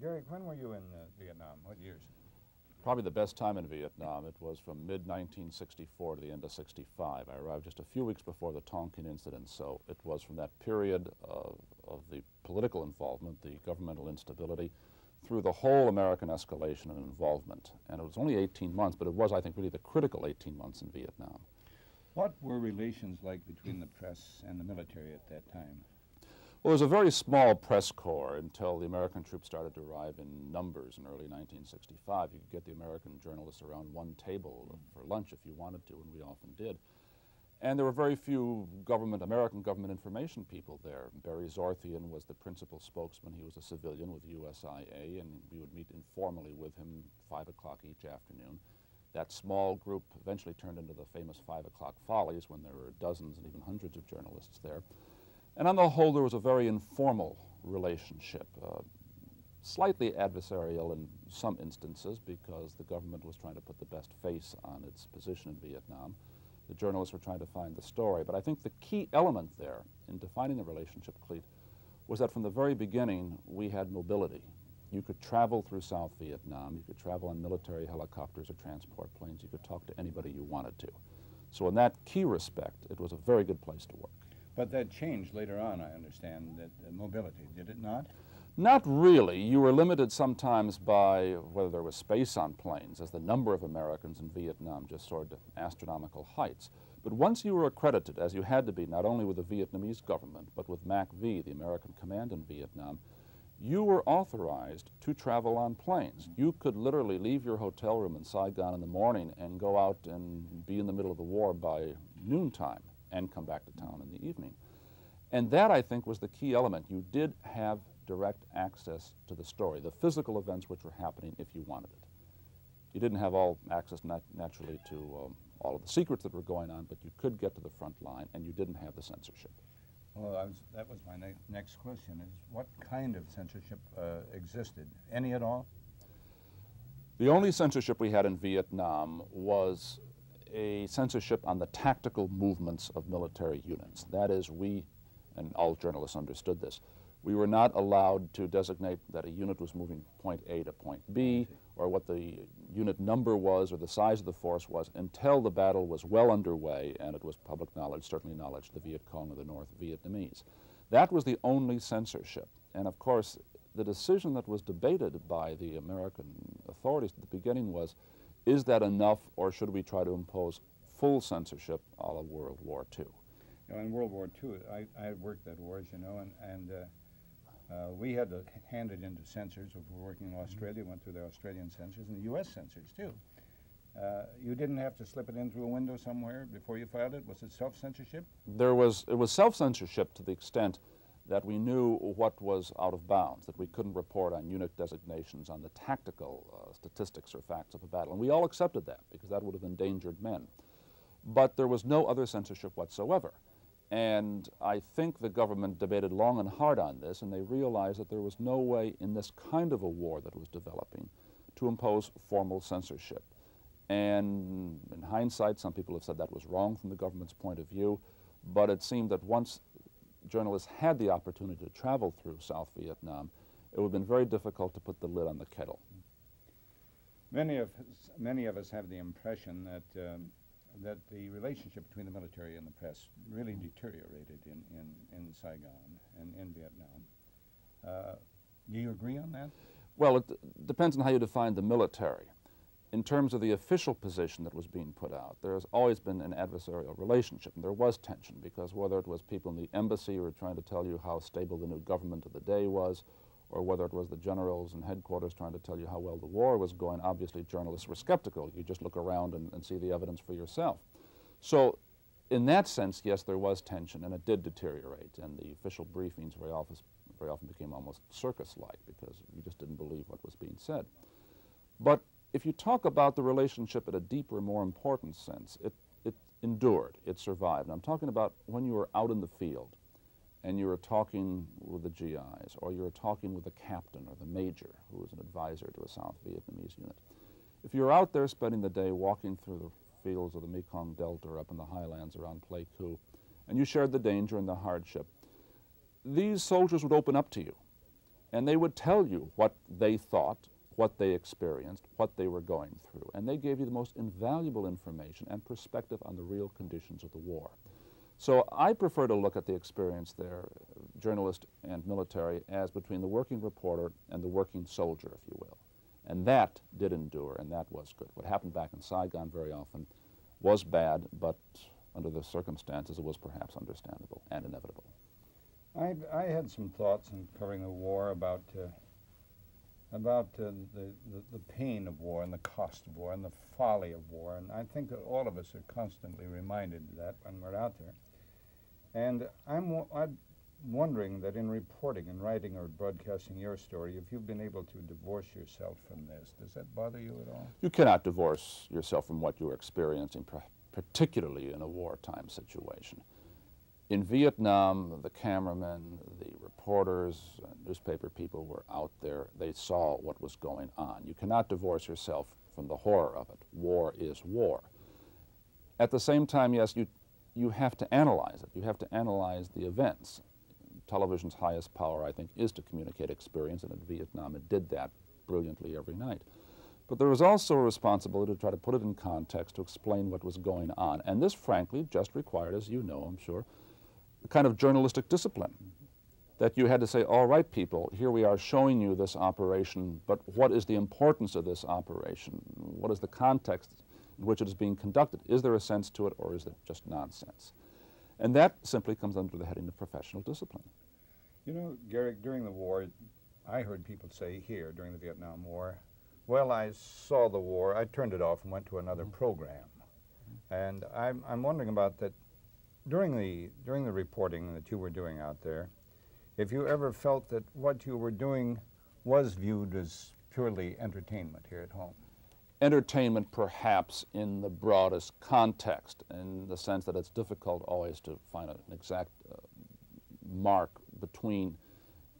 Garrick, when were you in Vietnam? What years? Probably the best time in Vietnam. It was from mid-1964 to the end of '65. I arrived just a few weeks before the Tonkin incident, so it was from that period of the political involvement, the governmental instability, through the whole American escalation and involvement. And it was only 18 months, but it was, I think, really the critical 18 months in Vietnam. What were relations like between the press and the military at that time? Well, there was a very small press corps until the American troops started to arrive in numbers in early 1965. You could get the American journalists around one table for lunch if you wanted to, and we often did. And there were very few American government information people there. Barry Zorthian was the principal spokesman. He was a civilian with USIA, and we would meet informally with him 5 o'clock each afternoon. That small group eventually turned into the famous 5 o'clock follies when there were dozens and even hundreds of journalists there. And on the whole, there was a very informal relationship, slightly adversarial in some instances because the government was trying to put the best face on its position in Vietnam. The journalists were trying to find the story. But I think the key element there in defining the relationship, Clete, was that from the very beginning, we had mobility. You could travel through South Vietnam. You could travel on military helicopters or transport planes. You could talk to anybody you wanted to. So in that key respect, it was a very good place to work. But that changed later on, I understand, that mobility, did it not? Not really. You were limited sometimes by whether there was space on planes, as the number of Americans in Vietnam just soared to astronomical heights. But once you were accredited, as you had to be, not only with the Vietnamese government, but with MAC-V, the American command in Vietnam, you were authorized to travel on planes. You could literally leave your hotel room in Saigon in the morning and go out and be in the middle of the war by noontime and come back to town in the evening. And that, I think, was the key element. You did have direct access to the story, the physical events which were happening if you wanted it. You didn't have all access naturally to all of the secrets that were going on, but you could get to the front line, and you didn't have the censorship. Well, that was my next question, is what kind of censorship existed? Any at all? The only censorship we had in Vietnam was a censorship on the tactical movements of military units. That is, we, and all journalists understood this, we were not allowed to designate that a unit was moving point A to point B, or what the unit number was or the size of the force was, until the battle was well underway and it was public knowledge, certainly knowledge, the Viet Cong or the North Vietnamese. That was the only censorship. And of course, the decision that was debated by the American authorities at the beginning was, is that enough, or should we try to impose full censorship a la World War II? You know, in World War II, I worked that war, as you know, and we had to hand it into censors. If we were working in Australia, went through the Australian censors and the U.S. censors, too. You didn't have to slip it in through a window somewhere before you filed it? Was it self-censorship? It was self-censorship to the extent that we knew what was out of bounds, that we couldn't report on unit designations, on the tactical statistics or facts of a battle. And we all accepted that because that would have endangered men. But there was no other censorship whatsoever. And I think the government debated long and hard on this, and they realized that there was no way in this kind of a war that was developing to impose formal censorship. And in hindsight, some people have said that was wrong from the government's point of view, but it seemed that once journalists had the opportunity to travel through South Vietnam, it would have been very difficult to put the lid on the kettle. Many of us have the impression that the relationship between the military and the press really deteriorated in Saigon and in Vietnam. Do you agree on that? Well, it depends on how you define the military. In terms of the official position that was being put out, there has always been an adversarial relationship, and there was tension, because whether it was people in the embassy who were trying to tell you how stable the new government of the day was, or whether it was the generals and headquarters trying to tell you how well the war was going, obviously journalists were skeptical. You just look around and see the evidence for yourself. So in that sense, yes, there was tension, and it did deteriorate, and the official briefings very often became almost circus-like because you just didn't believe what was being said. But if you talk about the relationship in a deeper, more important sense, it endured, it survived. And I'm talking about when you were out in the field and you were talking with the GIs, or you were talking with the captain or the major who was an advisor to a South Vietnamese unit. If you were out there spending the day walking through the fields of the Mekong Delta or up in the highlands around Pleiku, and you shared the danger and the hardship, these soldiers would open up to you. and they would tell you what they thought, what they experienced, what they were going through. And they gave you the most invaluable information and perspective on the real conditions of the war. So I prefer to look at the experience there, journalist and military, as between the working reporter and the working soldier, if you will. And that did endure, and that was good. What happened back in Saigon very often was bad, but under the circumstances it was perhaps understandable and inevitable. I had some thoughts in covering the war about the pain of war and the cost of war and the folly of war, and I think that all of us are constantly reminded of that when we're out there. And I'm wondering that in reporting and writing or broadcasting your story, if you've been able to divorce yourself from this, does that bother you at all? You cannot divorce yourself from what you're experiencing, particularly in a wartime situation. In Vietnam, the cameramen, the reporters, newspaper people were out there. They saw what was going on. You cannot divorce yourself from the horror of it. War is war. At the same time, yes, you have to analyze it. You have to analyze the events. Television's highest power, I think, is to communicate experience, and in Vietnam it did that brilliantly every night. But there was also a responsibility to try to put it in context, to explain what was going on. And this, frankly, just required, as you know, I'm sure, a kind of journalistic discipline. That you had to say, all right, people, here we are showing you this operation, but what is the importance of this operation? What is the context in which it is being conducted? Is there a sense to it, or is it just nonsense? And that simply comes under the heading of professional discipline. You know, Garrick, during the war, I heard people say here during the Vietnam War, well, I saw the war, I turned it off and went to another program. And I'm wondering about that. During the reporting that you were doing out there, if you ever felt that what you were doing was viewed as purely entertainment here at home. Entertainment, perhaps, in the broadest context, in the sense that it's difficult always to find an exact mark between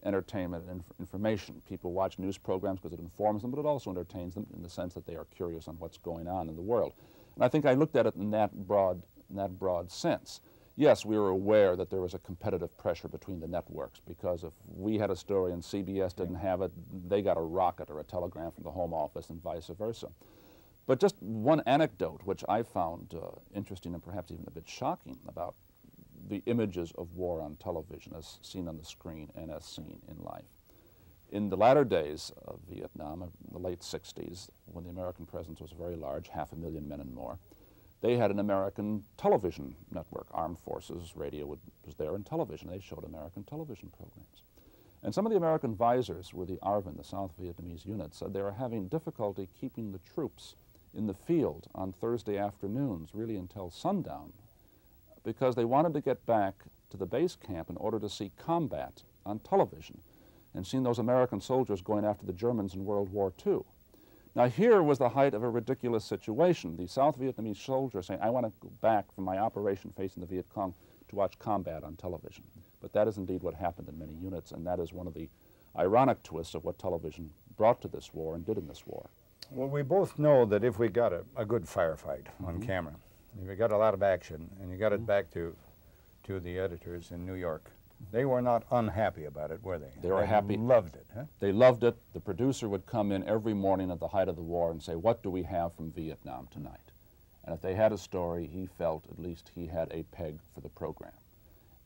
entertainment and information. People watch news programs because it informs them, but it also entertains them in the sense that they are curious on what's going on in the world. And I think I looked at it in that broad sense. Yes, we were aware that there was a competitive pressure between the networks, because if we had a story and CBS didn't have it, they got a rocket or a telegram from the Home Office and vice versa. But just one anecdote, which I found interesting and perhaps even a bit shocking, about the images of war on television as seen on the screen and as seen in life. In the latter days of Vietnam, in the late 60s, when the American presence was very large, 500,000 men and more, they had an American television network. Armed Forces Radio was there, and television. They showed American television programs. And some of the American visors with the ARVN, the South Vietnamese unit, said they were having difficulty keeping the troops in the field on Thursday afternoons, really until sundown, because they wanted to get back to the base camp in order to see combat on television and seeing those American soldiers going after the Germans in World War II. Now here was the height of a ridiculous situation. The South Vietnamese soldiers saying, I want to go back from my operation facing the Viet Cong to watch combat on television. But that is indeed what happened in many units, and that is one of the ironic twists of what television brought to this war and did in this war. Well, we both know that if we got a good firefight on camera, if we got a lot of action, and you got it back to the editors in New York, they were not unhappy about it, were they? They were happy. They loved it, huh? They loved it. The producer would come in every morning at the height of the war and say, what do we have from Vietnam tonight? And if they had a story, he felt at least he had a peg for the program.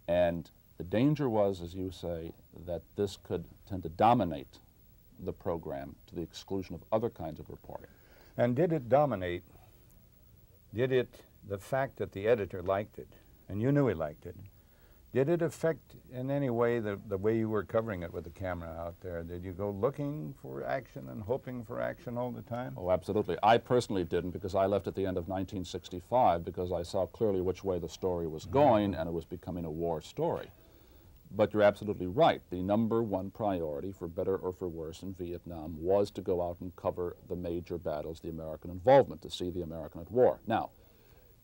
And the danger was, as you say, that this could tend to dominate the program to the exclusion of other kinds of reporting. And did it dominate, the fact that the editor liked it, and you knew he liked it, did it affect in any way the way you were covering it with the camera out there? Did you go looking for action and hoping for action all the time? Oh, absolutely. I personally didn't, because I left at the end of 1965 because I saw clearly which way the story was going, and it was becoming a war story. But you're absolutely right. The #1 priority, for better or for worse, in Vietnam was to go out and cover the major battles, the American involvement, to see the American at war. Now,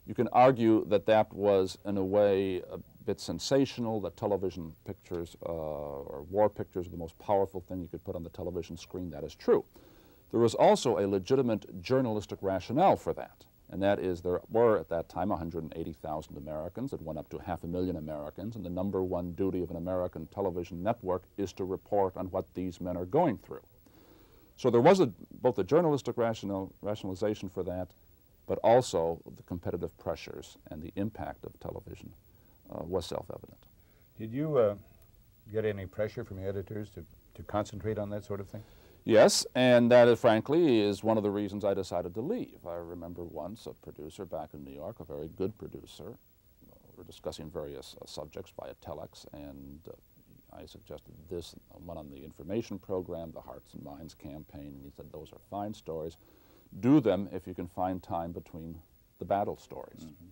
you can argue that that was, in a way, a bit sensational, that television pictures or war pictures are the most powerful thing you could put on the television screen. That is true. There was also a legitimate journalistic rationale for that. and that is there were at that time 180,000 Americans. It went up to 500,000 Americans, and the number one duty of an American television network is to report on what these men are going through. So there was both a journalistic rationalization for that, but also the competitive pressures and the impact of television was self-evident. Did you get any pressure from the editors to concentrate on that sort of thing? Yes, and that, frankly, is one of the reasons I decided to leave. I remember once a producer back in New York, a very good producer, we were discussing various subjects via telex, and I suggested this one on the information program, the Hearts and Minds campaign, and he said, those are fine stories. Do them if you can find time between the battle stories. Mm-hmm.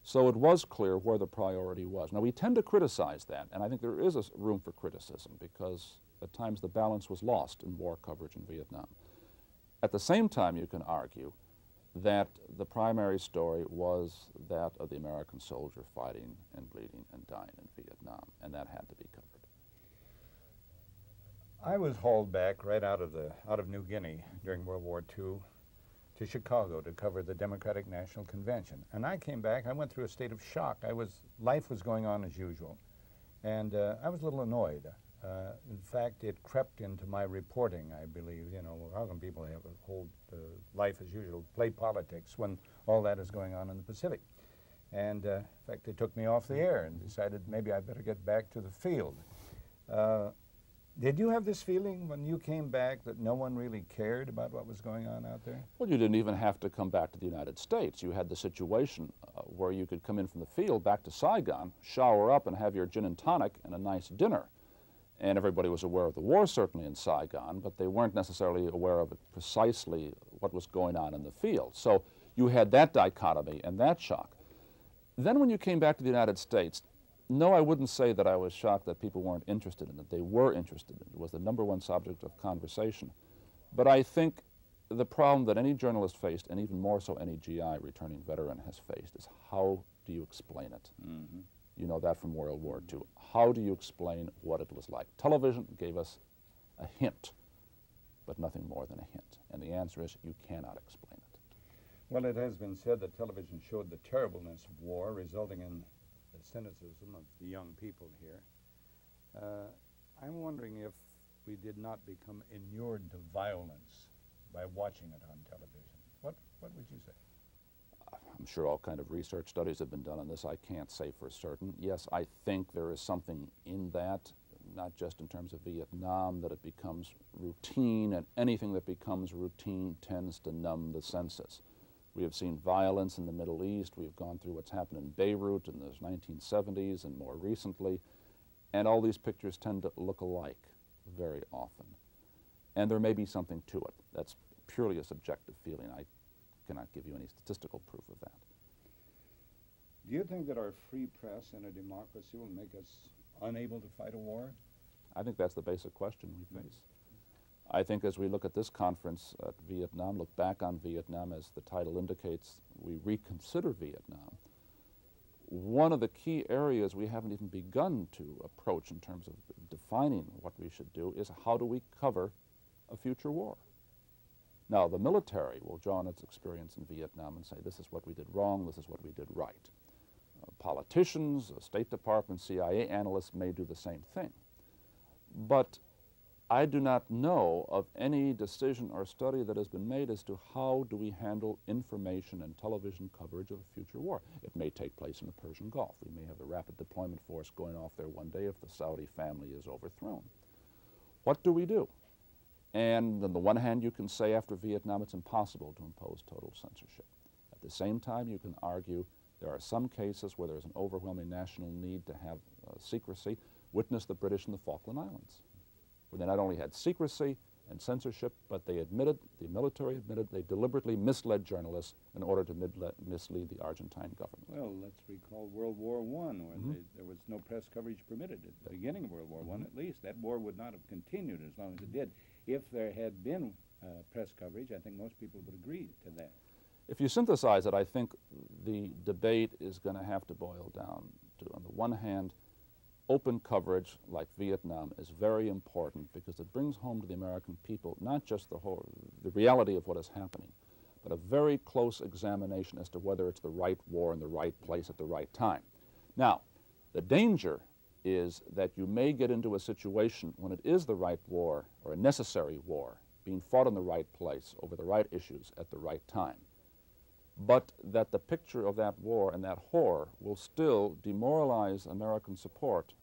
So it was clear where the priority was. Now, we tend to criticize that, and I think there is a room for criticism because at times the balance was lost in war coverage in Vietnam. At the same time, you can argue that the primary story was that of the American soldier fighting and bleeding and dying in Vietnam, and that had to be covered. I was hauled back right out of New Guinea during World War II to Chicago to cover the Democratic National Convention. And I came back, I went through a state of shock. Life was going on as usual, and I was a little annoyed. In fact, it crept into my reporting, I believe. You know, how can people have a whole life as usual, play politics, when all that is going on in the Pacific? And in fact, they took me off the air and decided maybe I better get back to the field. Did you have this feeling when you came back that no one really cared about what was going on out there? Well, you didn't even have to come back to the United States. You had the situation where you could come in from the field back to Saigon, shower up and have your gin and tonic and a nice dinner. And everybody was aware of the war, certainly in Saigon, but they weren't necessarily aware of it precisely what was going on in the field. So you had that dichotomy and that shock. Then when you came back to the United States, no, I wouldn't say that I was shocked that people weren't interested in it. They were interested in it. It was the number one subject of conversation. But I think the problem that any journalist faced, and even more so any GI returning veteran has faced, is how do you explain it? Mm-hmm. You know that from World War II. How do you explain what it was like? Television gave us a hint, but nothing more than a hint. And the answer is you cannot explain it. Well, it has been said that television showed the terribleness of war, resulting in the cynicism of the young people here. I'm wondering if we did not become inured to violence by watching it on television. What would you say? I'm sure all kind of research studies have been done on this. I can't say for certain. Yes, I think there is something in that, not just in terms of Vietnam, that it becomes routine, and anything that becomes routine tends to numb the senses. We have seen violence in the Middle East. We have gone through what's happened in Beirut in the 1970s and more recently, and all these pictures tend to look alike very often. And there may be something to it. That's purely a subjective feeling. I cannot give you any statistical proof of that. Do you think that our free press and a democracy will make us unable to fight a war? I think that's the basic question we face. I think as we look at this conference at Vietnam, look back on Vietnam, as the title indicates, we reconsider Vietnam. One of the key areas we haven't even begun to approach in terms of defining what we should do is how do we cover a future war? Now, the military will draw on its experience in Vietnam and say, this is what we did wrong, this is what we did right. Politicians, State Department, CIA analysts may do the same thing. But I do not know of any decision or study that has been made as to how do we handle information and television coverage of a future war. It may take place in the Persian Gulf. We may have a rapid deployment force going off there one day if the Saudi family is overthrown. What do we do? And on the one hand, you can say after Vietnam it's impossible to impose total censorship. At the same time, you can argue there are some cases where there's an overwhelming national need to have secrecy. Witness the British in the Falkland Islands, where they not only had secrecy and censorship, but they admitted, the military admitted, they deliberately misled journalists in order to mislead the Argentine government. Well, let's recall World War I, when there was no press coverage permitted at the beginning of World War I, at least. That war would not have continued as long as it did. If there had been press coverage, I think most people would agree to that. If you synthesize it, I think the debate is going to have to boil down to, on the one hand, open coverage like Vietnam is very important because it brings home to the American people not just the reality of what is happening, but a very close examination as to whether it's the right war in the right place at the right time. Now, the danger is that you may get into a situation when it is the right war or a necessary war being fought in the right place over the right issues at the right time, but that the picture of that war and that horror will still demoralize American support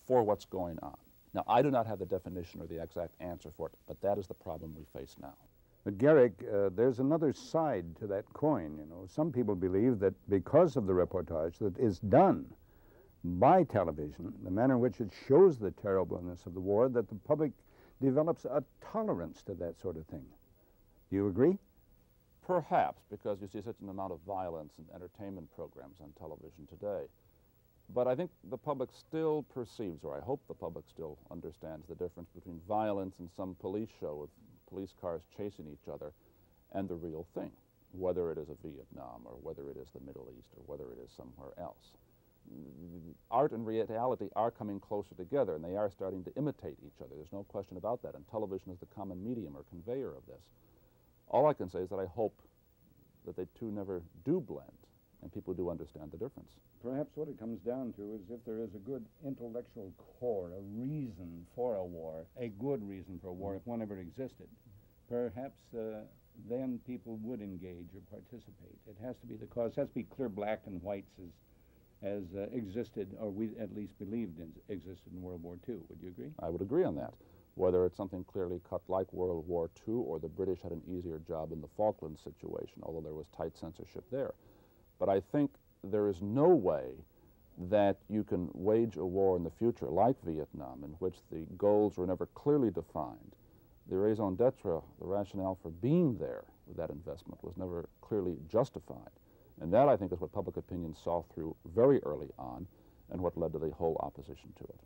for what's going on. Now, I do not have the definition or the exact answer for it, but that is the problem we face now. But Garrick, there's another side to that coin, you know. Some people believe that because of the reportage that is done by television, the manner in which it shows the terribleness of the war, that the public develops a tolerance to that sort of thing. Do you agree? Perhaps, because you see such an amount of violence in entertainment programs on television today. But I think the public still perceives, or I hope the public still understands, the difference between violence in some police show with police cars chasing each other and the real thing, whether it is a Vietnam or whether it is the Middle East or whether it is somewhere else. Art and reality are coming closer together, and they are starting to imitate each other. There's no question about that, and television is the common medium or conveyor of this. All I can say is that I hope that they two never do blend, and people do understand the difference. Perhaps what it comes down to is if there is a good intellectual core, a reason for a war, a good reason for a war, if one ever existed, perhaps then people would engage or participate. It has to be the cause. It has to be clear black and whites as existed, or we at least believed existed in World War II. Would you agree? I would agree on that. Whether it's something clearly cut like World War II or the British had an easier job in the Falklands situation, although there was tight censorship there. But I think there is no way that you can wage a war in the future like Vietnam, in which the goals were never clearly defined. The raison d'etre, the rationale for being there with that investment, was never clearly justified. And that, I think, is what public opinion saw through very early on and what led to the whole opposition to it.